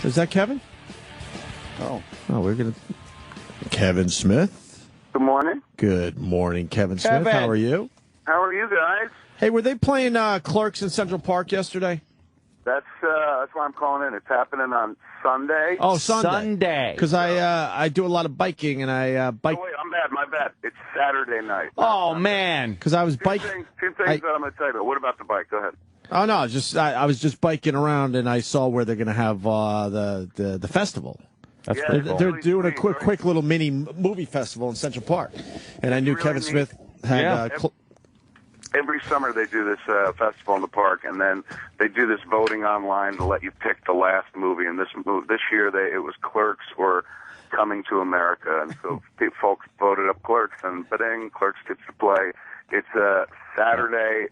Is that Kevin? Oh, we're going to... Kevin Smith? Good morning. Good morning, Kevin Smith. How are you? How are you guys? Hey, were they playing Clerks in Central Park yesterday? That's why I'm calling in. It's happening on Sunday. Oh, Sunday. Because I do a lot of biking, and I bike... Oh, wait, I'm bad. My bad. It's Saturday night. Oh, man. Because I was biking... Two things that I'm going to tell you about. What about the bike? Go ahead. Oh, no, I was just biking around, and I saw where they're going to have the festival. That's pretty cool. They're doing a quick little mini movie festival in Central Park. And I knew really Kevin Smith had... Every summer they do this festival in the park, and then they do this voting online to let you pick the last movie. And this year it was Clerks or Coming to America, and so folks voted up Clerks, and Clerks gets to play. It's a Saturday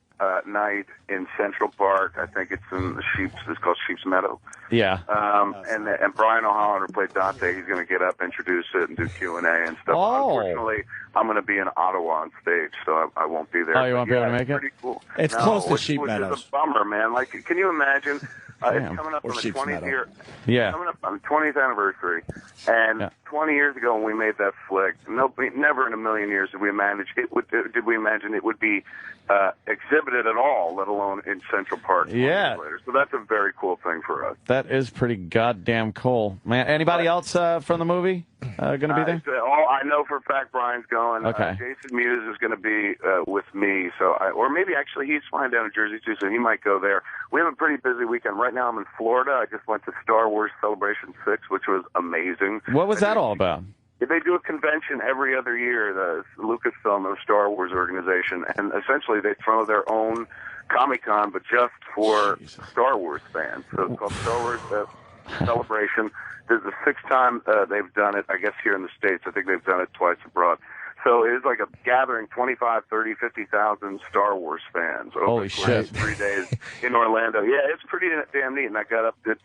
night in Central Park. I think it's in it's called Sheep's Meadow. Yeah. And Brian O'Hollander played Dante. He's going to get up, introduce it, and do Q&A and stuff. Oh. Unfortunately, I'm going to be in Ottawa on stage, so I won't be there. Oh, you won't be able to make it? Pretty cool. It's close to Sheep Which Meadows. is a bummer, man. Like, can you imagine? It's coming up on the 20th year. Yeah. Coming up on the 20th anniversary. And 20 years ago when we made that flick, never in a million years did we imagine it would be exhibited at all, let alone in Central Park. Yeah. Later. So that's a very cool thing for us. That is pretty goddamn cool. Man, anybody else from the movie going to be there? I know for a fact Brian's going. Okay. Jason Mewes is going to be with me, or maybe actually he's flying down to Jersey too, so he might go there. We have a pretty busy weekend. Right now I'm in Florida. I just went to Star Wars Celebration 6, which was amazing. What was that all about? They do a convention every other year, the Lucasfilm, the Star Wars organization, and essentially they throw their own Comic-Con, but just for Star Wars fans. So it's called Star Wars Celebration. This is the sixth time they've done it, I guess, here in the States. I think they've done it twice abroad. So it is like a gathering, 25, 30, 50,000 Star Wars fans over the last 3 days in Orlando. Yeah, it's pretty damn neat, and I got up to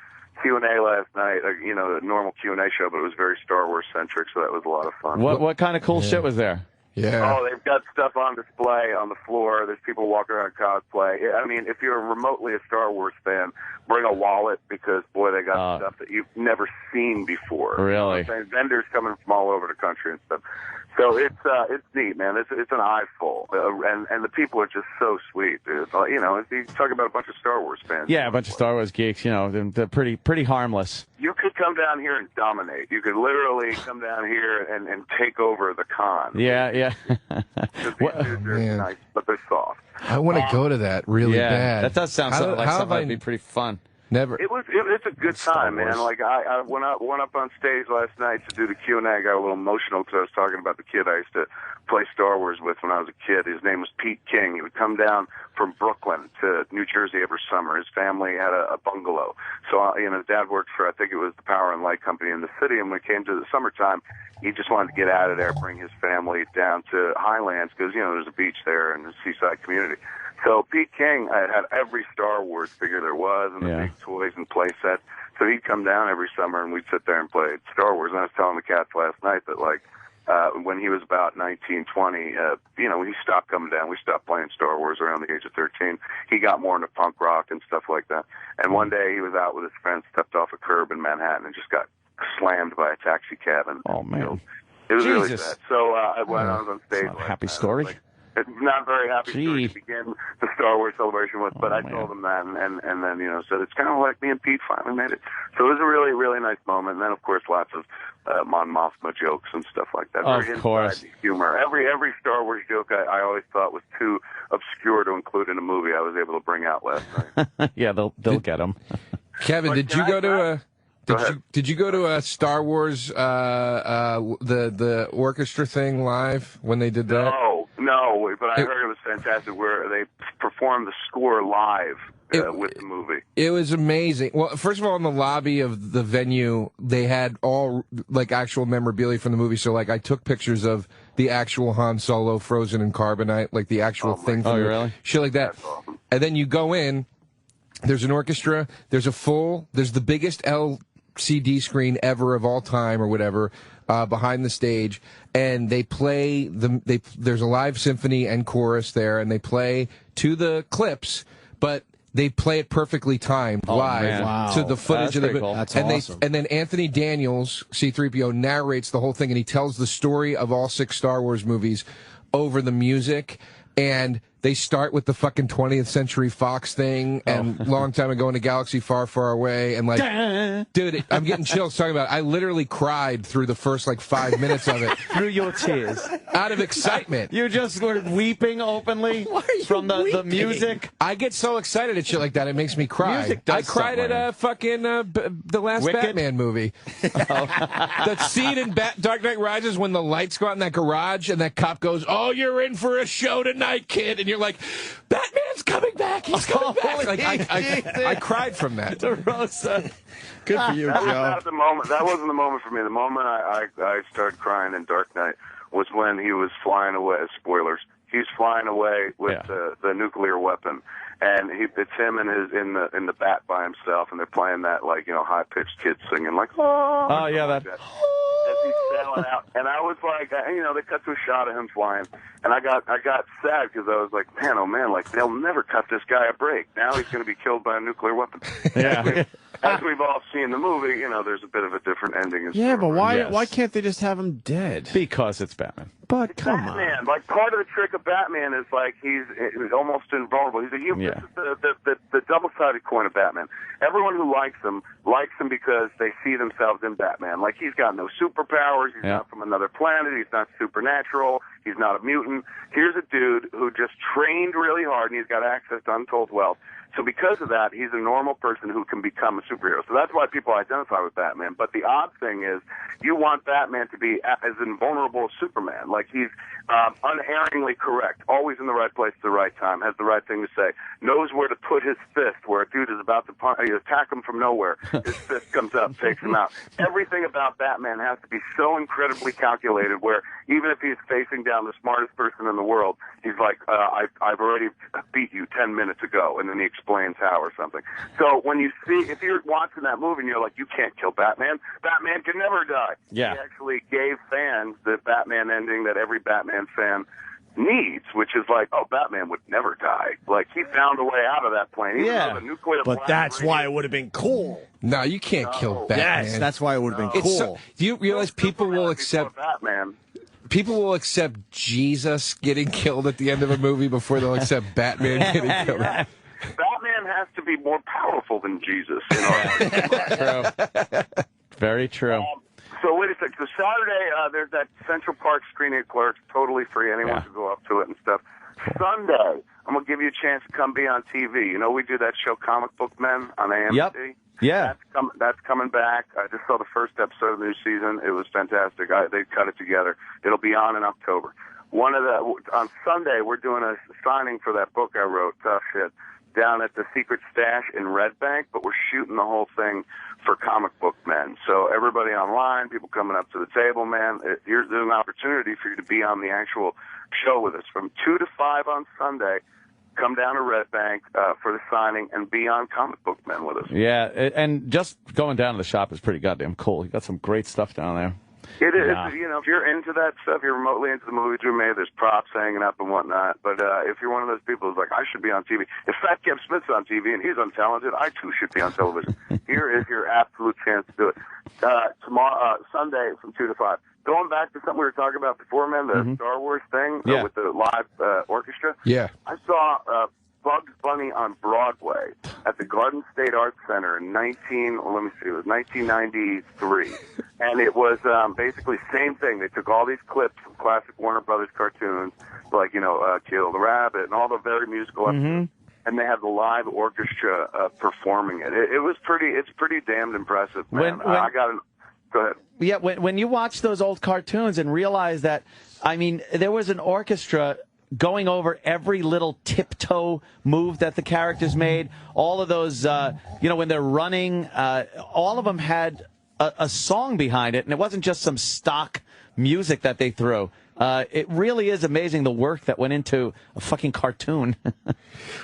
Q&A last night, a normal Q&A show, but it was very Star Wars centric, so that was a lot of fun. What kind of cool shit was there? Yeah. Oh, they've got stuff on display on the floor. There's people walking around cosplay. I mean, if you're remotely a Star Wars fan, bring a wallet because, boy, they got stuff that you've never seen before. Really? Vendors coming from all over the country and stuff. So it's neat, man. It's an eyeful, and the people are just so sweet, dude. You talk about a bunch of Star Wars fans. Yeah, a bunch of Star Wars geeks. They're pretty harmless. You could come down here and dominate. You could literally come down here and take over the con. Yeah. They're nice, but they're soft. I want to go to that really bad. That does sound like something that'd be pretty fun. Never. It's a good time, man. Like I went up on stage last night to do the Q&A. I got a little emotional because I was talking about the kid I used to play Star Wars with when I was a kid. His name was Pete King. He would come down from Brooklyn to New Jersey every summer. His family had a bungalow. So his dad worked for, I think it was the Power and Light Company in the city. And when it came to the summertime, he just wanted to get out of there, bring his family down to Highlands because there's a beach there and a seaside community. So Pete King had every Star Wars figure there was and the big toys and play sets. So he'd come down every summer and we'd sit there and play Star Wars. And I was telling the cats last night that, when he was about 19, 20, he stopped coming down. We stopped playing Star Wars around the age of 13. He got more into punk rock and stuff like that. And one day he was out with his friends, stepped off a curb in Manhattan and just got slammed by a taxi cab. And, oh, man. It was really sad. So when I was on stage. That's not a happy story. It's not very happy story to begin the Star Wars celebration with, but I told him that, and then said it's kind of like me and Pete finally made it. So it was a really, really nice moment. And then, of course, lots of Mon Mothma jokes and stuff like that. Of course, humor. Every Star Wars joke I always thought was too obscure to include in a movie. I was able to bring out last night. Yeah, they'll get them. Kevin, did you go to a Star Wars the orchestra thing live when they did that? No, but I heard it was fantastic where they performed the score live with the movie. It was amazing. Well, first of all, in the lobby of the venue, they had all actual memorabilia from the movie. So I took pictures of the actual Han Solo frozen in carbonite, the actual thing. From really? Shit like that. Awesome. And then you go in. There's an orchestra. There's the biggest LCD screen ever of all time or whatever. Behind the stage, and they play there's a live symphony and chorus there, and they play to the clips, but they play it perfectly timed live man. to the footage of the cool. That's and awesome. and then Anthony Daniels, C-3PO, narrates the whole thing, and he tells the story of all 6 Star Wars movies over the music. And they start with the fucking 20th Century Fox thing and Long Time Ago in a Galaxy Far, Far Away. And like, dude, I'm getting chills talking about it. I literally cried through the first like 5 minutes of it. Through your tears. Out of excitement. You just were weeping openly from the music. I get so excited at shit like that, it makes me cry. Music does I cried something. at fucking the last Wicked? Batman movie. That scene in Dark Knight Rises when the lights go out in that garage and that cop goes, "Oh, you're in for a show tonight, kid," and you're like, "Batman's coming back. He's coming back." Like I cried from that. Rosa. Good for you, That was Joe. not the moment. That wasn't the moment for me. The moment I started crying in Dark Knight was when he was flying away. Spoilers. He's flying away with the nuclear weapon, and it's him and in the bat by himself, and they're playing that like high pitched kid singing like Oh yeah, that. as he's sailing out, and I was like, they cut to a shot of him flying, and I got sad because I was like, man, oh man, like they'll never cut this guy a break. Now he's going to be killed by a nuclear weapon. Yeah. As we've all seen the movie, there's a bit of a different ending. in Yeah, Star but Wars. why can't they just have him dead? Because it's Batman. But come Batman, on. like part of the trick of Batman is like he's almost invulnerable. He's a human. Yeah. This is the double-sided coin of Batman. Everyone who likes him because they see themselves in Batman. Like he's got no superpowers. He's not from another planet. He's not supernatural. He's not a mutant. Here's a dude who just trained really hard, and he's got access to untold wealth. So because of that, he's a normal person who can become a superhero. So that's why people identify with Batman. But the odd thing is, you want Batman to be as invulnerable as Superman. Like he's unerringly correct, always in the right place at the right time, has the right thing to say, knows where to put his fist where a dude is about to attack him from nowhere. His fist comes up, takes him out. Everything about Batman has to be so incredibly calculated where even if he's facing down the smartest person in the world, he's like, I've already beat you 10 minutes ago, and then he explains how or something. So when you see, if you're watching that movie and you're like, you can't kill Batman, Batman can never die. Yeah. He actually gave fans the Batman ending that every Batman fan needs, which is like, oh, Batman would never die. Like, he found a way out of that plane. Even though the nuclear But blast that's radiated- why it would have been cool. No, you can't kill Batman. Yes, that's why it would have been It's cool. do you realize people will accept Batman. people will accept Jesus getting killed at the end of a movie before they'll accept Batman getting killed? Batman has to be more powerful than Jesus. True. Very true. So wait a second. So Saturday, there's that Central Park screening at Clerks, totally free. Anyone can go up to it and stuff. Sunday, I'm gonna give you a chance to come be on TV. We do that show Comic Book Men on AMC. Yep. Yeah. That's coming back. I just saw the first episode of the new season. It was fantastic. They cut it together. It'll be on in October. On Sunday, we're doing a signing for that book I wrote, Tough Shit, down at the Secret Stash in Red Bank, but we're shooting the whole thing for Comic Book Men. So everybody online, people coming up to the table, man, there's an opportunity for you to be on the actual show with us from 2 to 5 on Sunday. Come down to Red Bank for the signing and be on Comic Book Men with us. Yeah, and just going down to the shop is pretty goddamn cool. You got some great stuff down there. It is, Yeah. if you're into that stuff, you're remotely into the movies we made, there's props hanging up and whatnot. But if you're one of those people who's like, I should be on TV. If Fat Kev Smith's on TV and he's untalented, I too should be on television. Here is your absolute chance to do it. Sunday from 2 to 5. Going back to something we were talking about before, man, the Star Wars thing with the live orchestra. Yeah. I saw Bugs Bunny on Broadway at the Garden State Arts Center in 1993. And it was basically the same thing. They took all these clips from classic Warner Brothers cartoons, like, Kill the Rabbit and all the very musical episodes. And they had the live orchestra performing it. It's pretty damned impressive, man. Go ahead. Yeah, when you watch those old cartoons and realize that, I mean, there was an orchestra going over every little tiptoe move that the characters made, all of those, when they're running, all of them had a song behind it, and it wasn't just some stock music that they threw. It really is amazing the work that went into a fucking cartoon.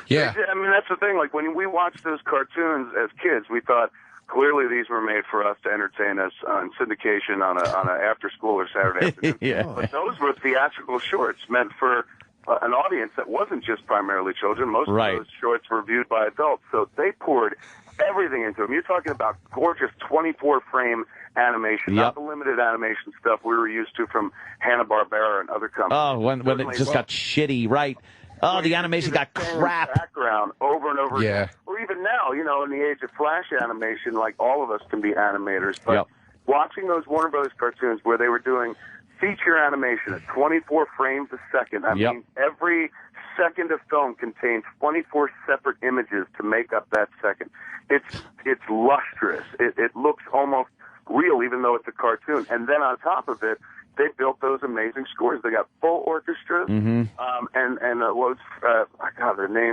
Yeah. I mean, that's the thing. Like, when we watched those cartoons as kids, we thought, clearly these were made for us to entertain us on syndication on a after school or Saturday afternoon. Yeah. But those were theatrical shorts meant for an audience that wasn't just primarily children. Most Right. of those shorts were viewed by adults, so they poured everything into them. You're talking about gorgeous 24-frame animation, Yep. not the limited animation stuff we were used to from Hanna-Barbera and other companies. Oh, when it just got shitty, right? Oh, the animation got crap. Background over and over Yeah. again. Or even now, you know, in the age of Flash animation, like all of us can be animators. But Yep. watching those Warner Brothers cartoons where they were doing feature animation at 24 frames a second, I Yep. mean, every second of film contains 24 separate images to make up that second. It's lustrous. It looks almost real, even though it's a cartoon. And then on top of it, they built those amazing scores. They got full orchestras, and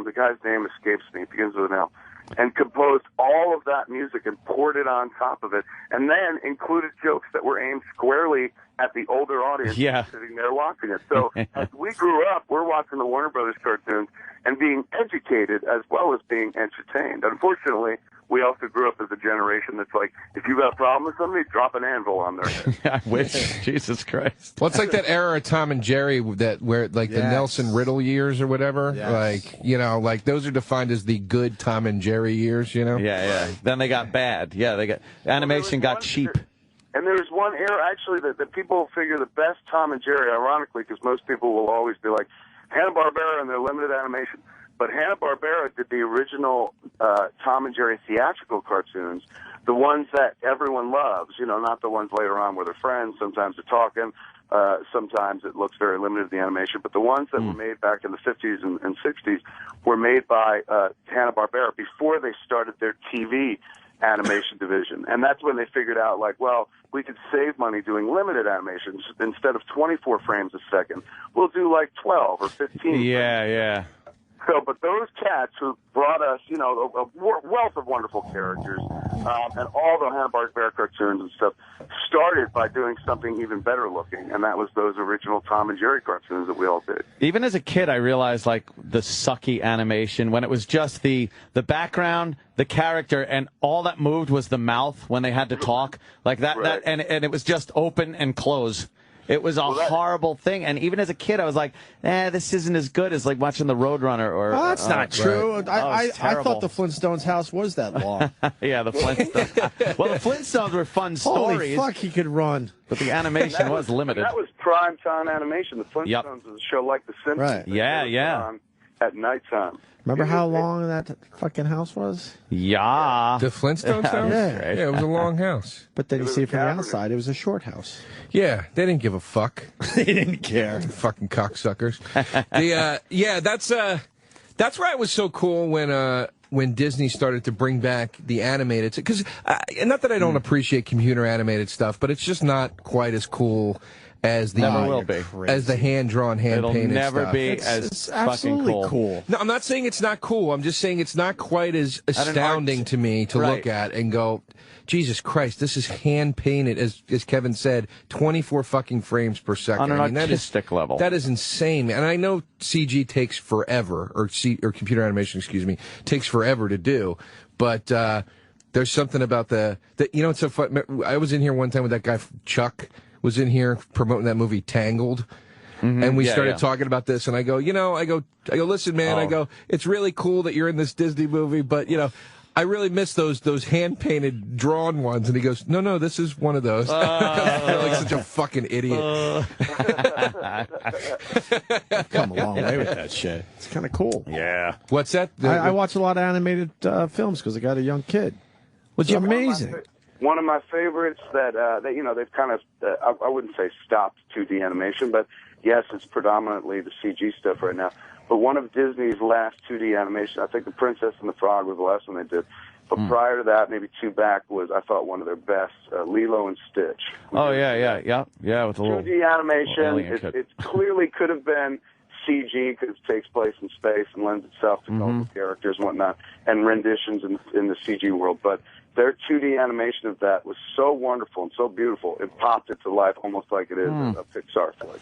the guy's name escapes me. It begins with an L. And composed all of that music and poured it on top of it, and then included jokes that were aimed squarely at the older audience sitting there watching it. So as we grew up, we're watching the Warner Brothers cartoons and being educated as well as being entertained. Unfortunately, we also grew up as a generation that's like, if you got a problem with somebody, drop an anvil on their head. I wish. Jesus Christ. Well, it's like that era of Tom and Jerry where the Nelson Riddle years or whatever. Yes. Like, you know, like those are defined as the good Tom and Jerry years, you know? Yeah. Then they got bad. Yeah, they got animation got cheap. And there was one era, actually, that people figure the best Tom and Jerry, ironically, because most people will always be like, Hanna-Barbera and their limited animation. But Hanna-Barbera did the original Tom and Jerry theatrical cartoons, the ones that everyone loves, you know, not the ones later on where they're friends, sometimes they're talking, sometimes it looks very limited, the animation, but the ones that were made back in the 50s and 60s were made by Hanna-Barbera before they started their TV animation division. And that's when they figured out, like, well, we could save money doing limited animations. Instead of 24 frames a second, we'll do like 12 or 15. Yeah. So, but those cats who brought us, you know, a wealth of wonderful characters, and all the Hanna-Barbera cartoons and stuff, started by doing something even better looking, and that was those original Tom and Jerry cartoons that we all did. Even as a kid, I realized, like, the sucky animation when it was just the background, the character, and all that moved was the mouth when they had to talk. Like that and it was just open and close. It was a horrible thing, and even as a kid, I was like, this isn't as good as like watching the Roadrunner or... that's not true. Right. I thought the Flintstones house was that long. Yeah, the Flintstones. Well, the Flintstones were fun stories. Holy fuck, he could run. But the animation was limited. That was prime time animation. The Flintstones was a show like The Simpsons. Right. Yeah. At nighttime. Remember how long that fucking house was? Yeah. The Flintstones house? Yeah. Yeah, it was a long that's But then you was see a it from the cavern. outside, it was a short house. Yeah, they didn't give a fuck. They didn't care. Fucking cocksuckers. That's why it was so cool when Disney started to bring back the animated, because not that I don't appreciate computer animated stuff, but it's just not quite as cool as the Never will be. as the hand drawn, hand It'll painted never stuff. be It's as fucking absolutely cool. No, I'm not saying it's not cool. I'm just saying it's not quite as astounding to me to look at and go, Jesus Christ, this is hand painted, as Kevin said, 24 fucking frames per second. On an artistic level. That is insane. And I know CG takes forever, or computer animation, excuse me, takes forever to do. But there's something about you know, it's so fun. I was in here one time with that guy Chuck was in here promoting that movie Tangled. And we started talking about this, and I go, listen, man, I go, it's really cool that you're in this Disney movie, but you know, I really miss those hand painted drawn ones. And he goes, no, this is one of those. I feel like such a fucking idiot. Come a long way with that shit. It's kind of cool. Yeah. What's that? I watch a lot of animated films because I got a young kid. It's amazing. One of my favorites that you know, they've kind of I wouldn't say stopped 2D animation, but yes, it's predominantly the CG stuff right now. But one of Disney's last 2D animation, I think The Princess and the Frog was the last one they did. But prior to that, maybe two back, was, I thought, one of their best, Lilo and Stitch. Oh, yeah, with a little 2D animation. Little It clearly could have been CG because it takes place in space and lends itself to colorful characters and whatnot, and renditions in the CG world. But their 2D animation of that was so wonderful and so beautiful, it popped it to life almost like it is a Pixar flick.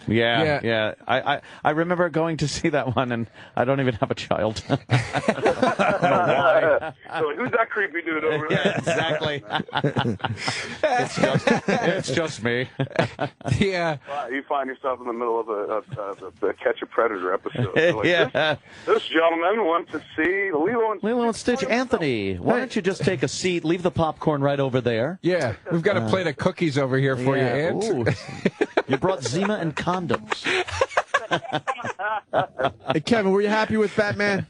Yeah. I remember going to see that one, and I don't even have a child. So who's that creepy dude over there? Yeah, exactly. it's just me. Yeah. Wow, you find yourself in the middle of a Catch a Predator episode. This gentleman wants to see Lilo and Stitch. Anthony, why don't you just take a seat, leave the popcorn right over there? Yeah, we've got a plate of cookies over here for you, Ant. You brought Zima and condoms. Hey, Kevin, were you happy with Batman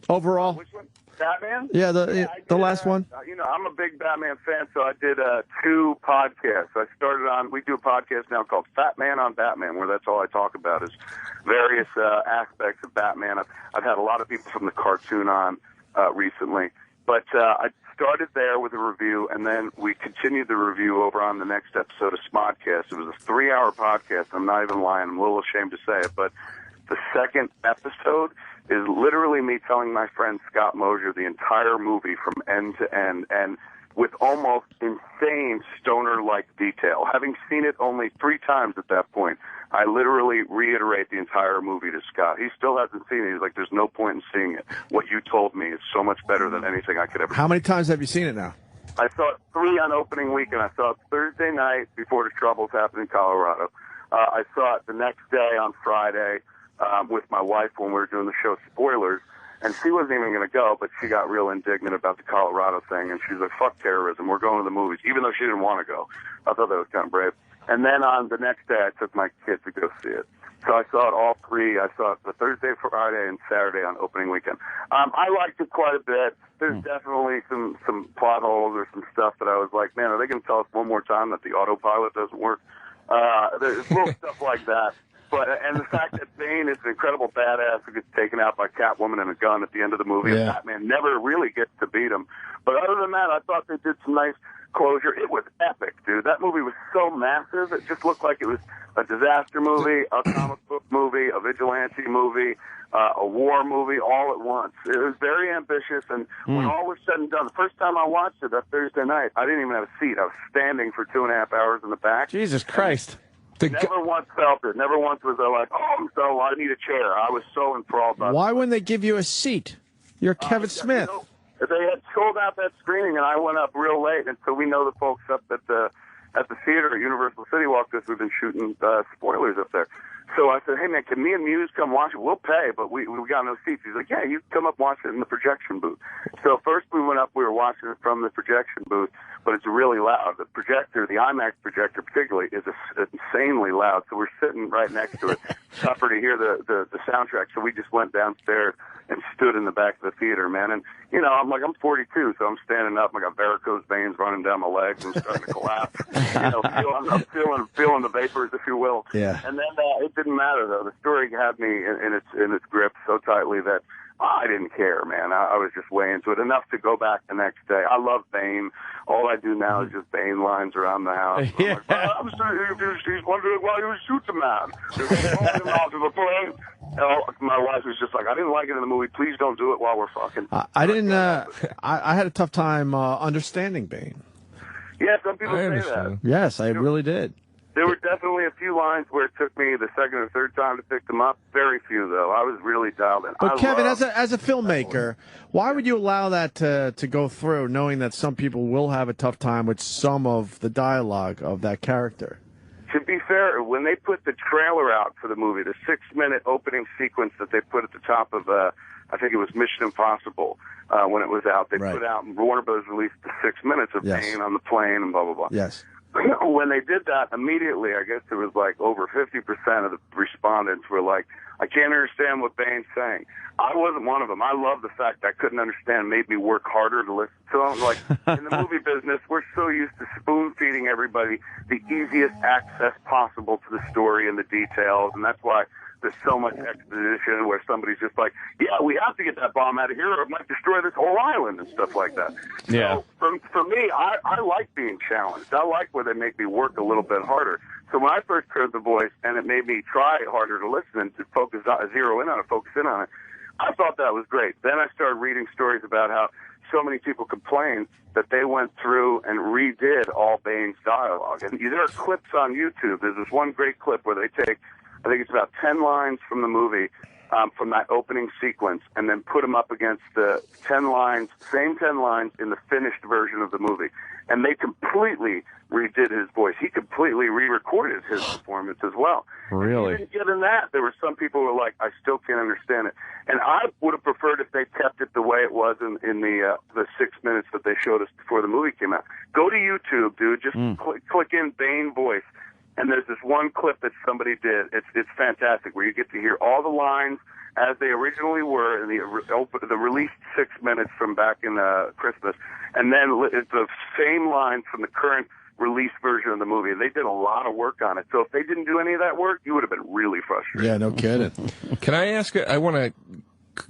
overall? Which one? Batman? Yeah, the last one. I'm a big Batman fan, so I did 2 podcasts. We do a podcast now called Fat Man on Batman, where that's all I talk about is various aspects of Batman. I've had a lot of people from the cartoon on recently, but I started there with a review, and then we continued the review over on the next episode of Smodcast. It was a 3-hour podcast. I'm not even lying. I'm a little ashamed to say it, but the second episode is literally me telling my friend Scott Mosier the entire movie from end to end, and with almost insane stoner-like detail. Having seen it only 3 times at that point, I literally reiterate the entire movie to Scott. He still hasn't seen it. He's like, there's no point in seeing it. What you told me is so much better than anything I could ever. How many times have you seen it now? I saw it 3 on opening weekend. I saw it Thursday night before the troubles happened in Colorado. I saw it the next day on Friday with my wife when we were doing the show Spoilers. And she wasn't even going to go, but she got real indignant about the Colorado thing. And she's like, fuck terrorism. We're going to the movies, even though she didn't want to go. I thought that was kind of brave. And then on the next day, I took my kid to go see it. So I saw it all 3. I saw it the Thursday, Friday, and Saturday on opening weekend. I liked it quite a bit. There's definitely some plot holes or some stuff that I was like, man, are they going to tell us one more time that the autopilot doesn't work? There's little stuff like that. And the fact that Bane is an incredible badass who gets taken out by Catwoman and a gun at the end of the movie, and Batman never really gets to beat him. But other than that, I thought they did some nice closure. It was epic, dude. That movie was so massive. It just looked like it was a disaster movie, a comic book movie, a vigilante movie, a war movie, all at once. It was very ambitious, and when all was said and done, the first time I watched it that Thursday night, I didn't even have a seat. I was standing for 2.5 hours in the back. Jesus Christ. Never once felt it. Never once was I like, so I need a chair. I was so enthralled by it. Why wouldn't they give you a seat? You're Kevin Smith. They had sold out that screening, and I went up real late, and so we know the folks up at the theater at Universal City Walk, because we've been shooting Spoilers up there. So I said, hey, man, can me and Muse come watch it? We'll pay, but we got no seats. He's like, yeah, you come up and watch it in the projection booth. So first we went up, we were watching it from the projection booth, but it's really loud. The projector, the IMAX projector particularly, is insanely loud. So we're sitting right next to it. Tougher to hear the soundtrack. So we just went downstairs and stood in the back of the theater, man. And, I'm 42, so I'm standing up. I got varicose veins running down my legs. I'm starting to collapse. I'm feeling the vapors, if you will. Yeah. And then it didn't matter, though. The story had me in its grip so tightly that I didn't care, man. I was just way into it. Enough to go back the next day. I love Bane. All I do now is just Bane lines around the house. Yeah. I'm like, he's wondering why he was shooting the man. He was throwing him out of the plane. My wife was just like, I didn't like it in the movie. Please don't do it while we're fucking. I didn't. I had a tough time understanding Bane. Yeah, some people say that. Yes, I really did. There were definitely a few lines where it took me the second or third time to pick them up. Very few, though. I was really dialed in. But Kevin, as a filmmaker, why would you allow that to go through, knowing that some people will have a tough time with some of the dialogue of that character? To be fair, when they put the trailer out for the movie, the 6-minute opening sequence that they put at the top of, I think it was Mission Impossible, when it was out, they put out, Warner Bros. Released the 6 minutes of Bane on the plane and blah, blah, blah. Yes. When they did that, immediately, I guess there was like over 50% of the respondents were like, I can't understand what Bane's saying. I wasn't one of them. I love the fact that I couldn't understand, made me work harder to listen to them. Like, in the movie business, we're so used to spoon-feeding everybody the easiest access possible to the story and the details, and that's why there's so much exposition where somebody's just like, yeah, we have to get that bomb out of here or it might destroy this whole island and stuff like that. Yeah. So for me, I like being challenged. I like where they make me work a little bit harder. So when I first heard the voice and it made me try harder to listen and to focus on, zero in on it, focus in on it, I thought that was great. Then I started reading stories about how so many people complained that they went through and redid all Bane's dialogue. And there are clips on YouTube. There's this one great clip where they take I think it's about 10 lines from the movie, from that opening sequence, and then put them up against the 10 lines, same 10 lines in the finished version of the movie. And they completely redid his voice. He completely re-recorded his performance as well. Really? And even in that, there were some people who were like, I still can't understand it. And I would have preferred if they kept it the way it was in the 6 minutes that they showed us before the movie came out. Go to YouTube, dude. Just click in Bane voice. And there's this one clip that somebody did. It's fantastic, where you get to hear all the lines as they originally were in the released 6 minutes from back in Christmas, and then it's the same lines from the current released version of the movie. They did a lot of work on it. So if they didn't do any of that work, you would have been really frustrated. Yeah, no kidding. Can I ask? I want to,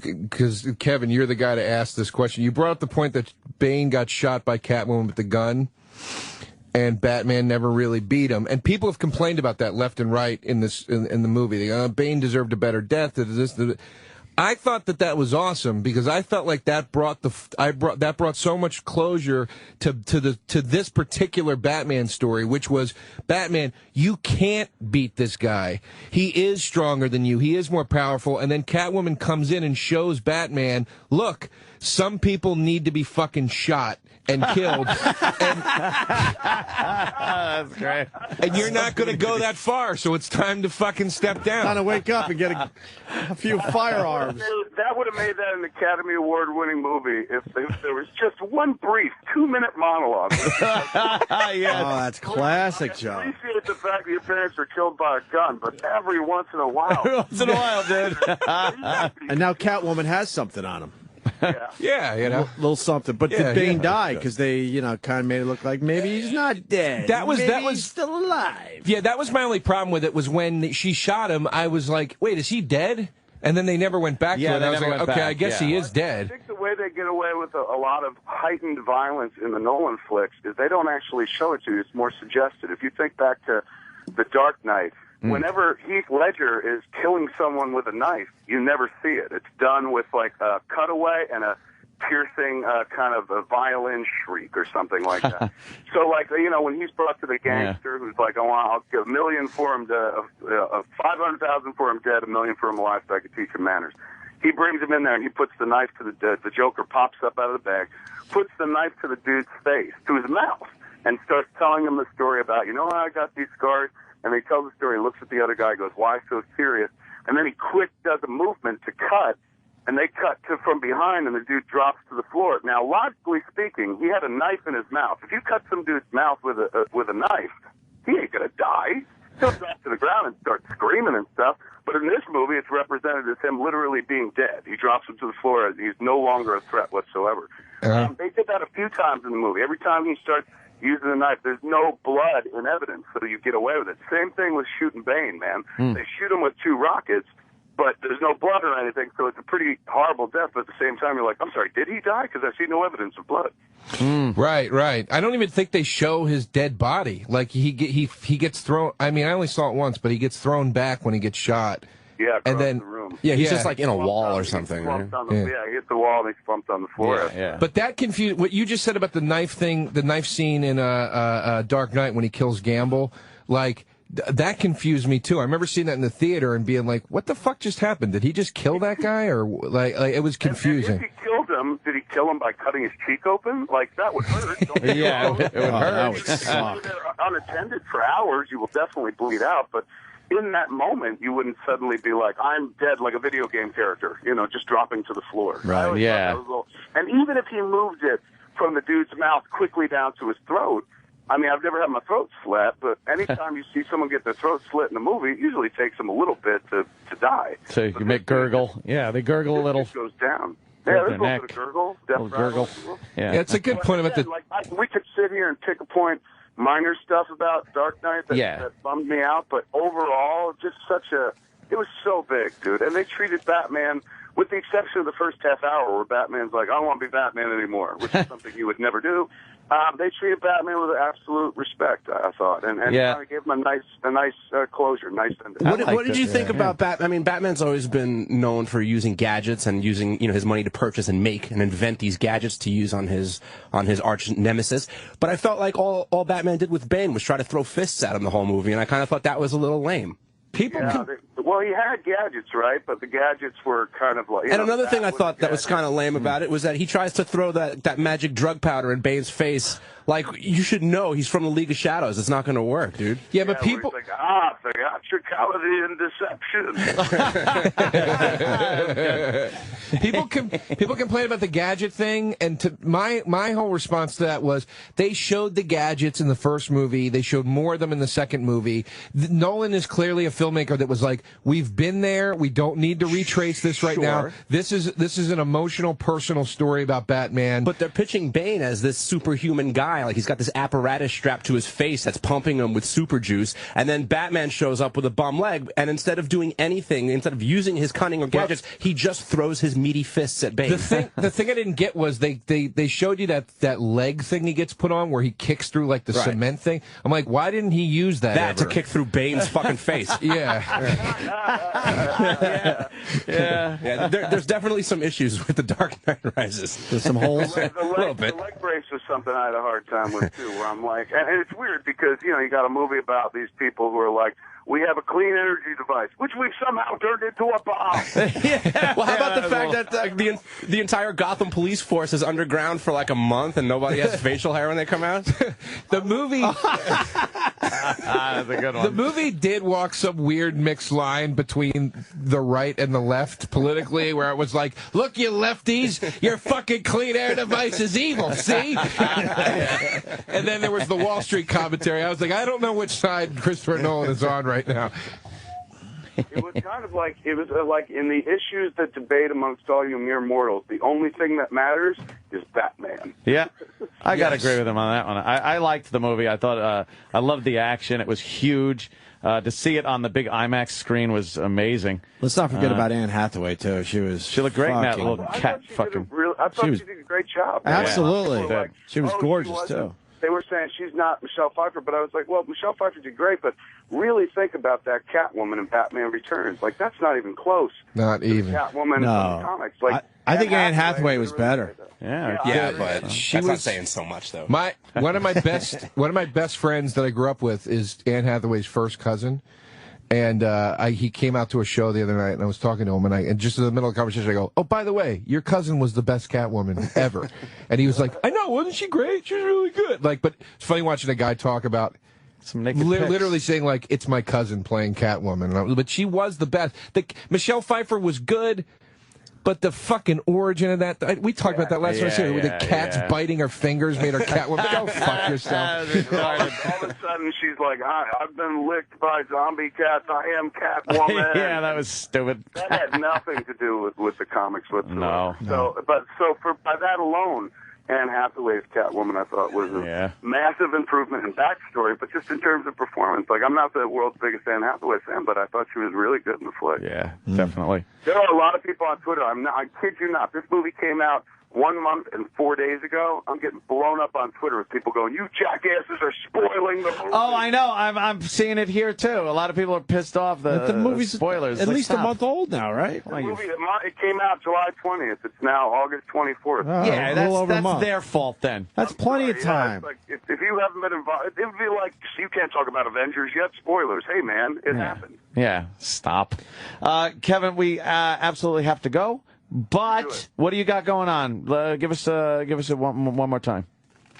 because Kevin, you're the guy to ask this question. You brought up the point that Bane got shot by Catwoman with the gun, and Batman never really beat him. And people have complained about that left and right in the movie. Bane deserved a better death. I thought that was awesome, because I felt like that brought so much closure to this particular Batman story, which was, Batman, you can't beat this guy. He is stronger than you. He is more powerful. And then Catwoman comes in and shows Batman, look, some people need to be fucking shot and killed. That's great. And you're not going to go that far, so it's time to fucking step down. Time to wake up and get a few firearms. That would have made that an Academy Award-winning movie if there was just one brief 2-minute monologue. Yes. Oh, that's classic, Joe. I appreciate the fact that your parents were killed by a gun, but every once in a while. Once in a while, dude. And now Catwoman has something on him. Yeah, you know. Little something. But did Bane die? Because they, kind of made it look like maybe he's not dead. That was he's still alive. Yeah, that was my only problem with it, was when she shot him, I was like, wait, is he dead? And then they never went back to it. I was like, okay, I guess he is dead. I think the way they get away with a lot of heightened violence in the Nolan flicks is they don't actually show it to you. It's more suggested. If you think back to The Dark Knight, whenever Heath Ledger is killing someone with a knife, you never see it. It's done with like a cutaway and a piercing kind of a violin shriek or something like that. So, like, when he's brought to the gangster who's like, oh, I'll give $1 million for him, 500,000 for him dead, $1 million for him alive, so I could teach him manners. He brings him in there and he puts the knife to the Joker pops up out of the bag, puts the knife to the dude's face, to his mouth, and starts telling him the story about, I got these scars. And they tell the story, looks at the other guy, goes, why so serious? And then he quick does a movement to cut, and they cut from behind, and the dude drops to the floor. Now, logically speaking, he had a knife in his mouth. If you cut some dude's mouth with a knife, he ain't gonna die. He'll drop to the ground and start screaming and stuff. But in this movie, it's represented as him literally being dead. He drops him to the floor. He's no longer a threat whatsoever. They did that a few times in the movie. Every time he starts using a knife, there's no blood in evidence, so you get away with it. Same thing with shooting Bane, man. They shoot him with 2 rockets, but there's no blood or anything, so it's a pretty horrible death. But at the same time, you're like, I'm sorry, did he die? Because I see no evidence of blood. Right. I don't even think they show his dead body. Like, he gets thrown. I mean, I only saw it once, but he gets thrown back when he gets shot. Yeah, and then the room. Yeah, he's just like in a wall or something. Right? He hit the wall and he slumped on the floor. Yeah. But that confused what you just said about the knife thing, the knife scene in Dark Knight when he kills Gamble. Like, that confused me too. I remember seeing that in the theater and being like, "What the fuck just happened? Did he just kill that guy?" Or like it was confusing. And if he killed him, did he kill him by cutting his cheek open? Like, that would hurt. Yeah, it would hurt. That would suck. Unattended for hours, you will definitely bleed out, but in that moment, you wouldn't suddenly be like, I'm dead, like a video game character, just dropping to the floor. Right, yeah. And even if he moved it from the dude's mouth quickly down to his throat, I mean, I've never had my throat slit, but anytime you see someone get their throat slit in a movie, it usually takes them a little bit to die. So you make gurgle. Yeah, they gurgle a little. It goes down. Yeah, there's a little bit of gurgle. Gurgle. Yeah, it's a good point about the... we could sit here and pick a point, minor stuff about Dark Knight that bummed me out, but overall, just it was so big, dude. And they treated Batman, with the exception of the first half hour where Batman's like, I don't want to be Batman anymore, which is something you would never do. They treated Batman with absolute respect, I thought, and kind of gave him a nice closure, nice ending. What did you think about Batman? I mean, Batman's always been known for using gadgets and using his money to purchase and make and invent these gadgets to use on his arch nemesis. But I felt like all Batman did with Bane was try to throw fists at him the whole movie, and I kind of thought that was a little lame. People Yeah, can... well, he had gadgets, right? But the gadgets were kind of like... And another thing I thought that was kind of lame about it was that he tries to throw that magic drug powder in Bane's face. Like, you should know he's from the League of Shadows. It's not going to work, dude. Yeah, but people... Like, theatricality and deception. People complain about the gadget thing, and my whole response to that was they showed the gadgets in the first movie. They showed more of them in the second movie. Nolan is clearly a filmmaker that was like, we've been there. We don't need to retrace this right now. This is an emotional, personal story about Batman. But they're pitching Bane as this superhuman guy. Like, he's got this apparatus strapped to his face that's pumping him with super juice. And then Batman shows up with a bum leg, and instead of doing anything, instead of using his cunning or gadgets, he just throws his meaty fists at Bane. The thing I didn't get was they showed you that leg thing he gets put on where he kicks through like the cement thing. I'm like, why didn't he use that to kick through Bane's fucking face? Yeah. Yeah. There's definitely some issues with The Dark Knight Rises. There's some holes. The leg brace was something I had a hard time with too, where I'm like, and it's weird because you got a movie about these people who are like, we have a clean energy device, which we've somehow turned into a bomb. Well, how about the fact that the entire Gotham police force is underground for like a month and nobody has facial hair when they come out? The movie... That's a good one. The movie did walk some weird mixed line between the right and the left politically, where it was like, look, you lefties, your fucking clean air device is evil, see? And then there was the Wall Street commentary. I was like, I don't know which side Christopher Nolan is on right now. It was kind of like, like in the issues that debate amongst all you mere mortals, the only thing that matters is Batman. Yeah, I got to agree with him on that one. I liked the movie. I thought I loved the action. It was huge. To see it on the big IMAX screen was amazing. Let's not forget about Anne Hathaway too. She looked great in that little cat fucking. I thought she did a great job. Absolutely, yeah. she was gorgeous too. They were saying she's not Michelle Pfeiffer, but I was like, well, Michelle Pfeiffer did great, but really think about that Catwoman in Batman Returns. Like, that's not even close. Not even. Catwoman in the comics. Like, I think Anne Hathaway was better. Yeah, but that's not saying so much, though. One of my best friends that I grew up with is Anne Hathaway's first cousin. And he came out to a show the other night, and I was talking to him, and just in the middle of the conversation, I go, oh, by the way, your cousin was the best Catwoman ever. And he was like, I know, wasn't she great? She was really good. Like, but it's funny watching a guy talk about some naked literally saying, like, it's my cousin playing Catwoman. But she was the best. Michelle Pfeiffer was good. But the fucking origin of that, we talked about that last time, where the cat's biting her fingers made her Catwoman. Go fuck yourself. All of a sudden, she's like, I've been licked by zombie cats. I am Catwoman. Yeah, that was stupid. That had nothing to do with the comics whatsoever. No. So by that alone, Anne Hathaway's Catwoman, I thought, was a massive improvement in backstory, but just in terms of performance. Like, I'm not the world's biggest Anne Hathaway fan, but I thought she was really good in the flick. Yeah, definitely. There are a lot of people on Twitter. I kid you not. This movie came out 1 month and 4 days ago. I'm getting blown up on Twitter with people going, you jackasses are spoiling the movie. Oh, I know. I'm seeing it here, too. A lot of people are pissed off. The movie's spoilers. At least a month old now, right? The movie, it came out July 20th. It's now August 24th. Oh, yeah, that's their fault then. That's plenty of time. Like, if you haven't been involved, it would be like, you can't talk about Avengers yet. Spoilers. Hey, man, it happened. Yeah, stop. Kevin, we absolutely have to go. But what do you got going on? Give us one more time.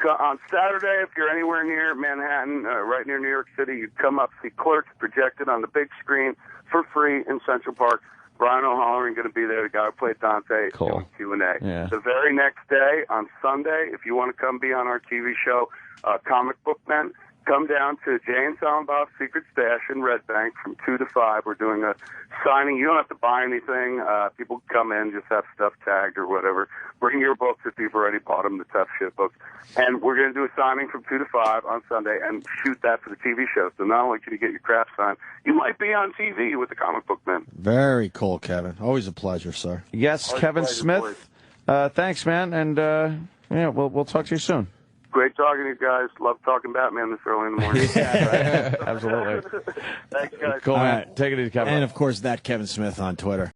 On Saturday, if you're anywhere near Manhattan, right near New York City, you come up, see Clerks projected on the big screen for free in Central Park. Brian O'Halloran going to be there, the guy who played Dante, doing Q&A. Yeah. The very next day, on Sunday, if you want to come be on our TV show, Comic Book Men, come down to Jay and Silent Bob's Secret Stash in Red Bank from 2 to 5. We're doing a signing. You don't have to buy anything. People come in, just have stuff tagged or whatever. Bring your books if you've already bought them, the tough shit books. And we're going to do a signing from 2 to 5 on Sunday and shoot that for the TV show. So not only can you get your craft signed, you might be on TV with the Comic Book Men. Very cool, Kevin. Always a pleasure, sir. Yes, Always Kevin Smith. Thanks, man. And we'll talk to you soon. Great talking to you guys. Love talking Batman this early in the morning. Yeah, right. Absolutely. Thanks, guys. Cool, man. Take it easy, Kevin. And, of course, that Kevin Smith on Twitter.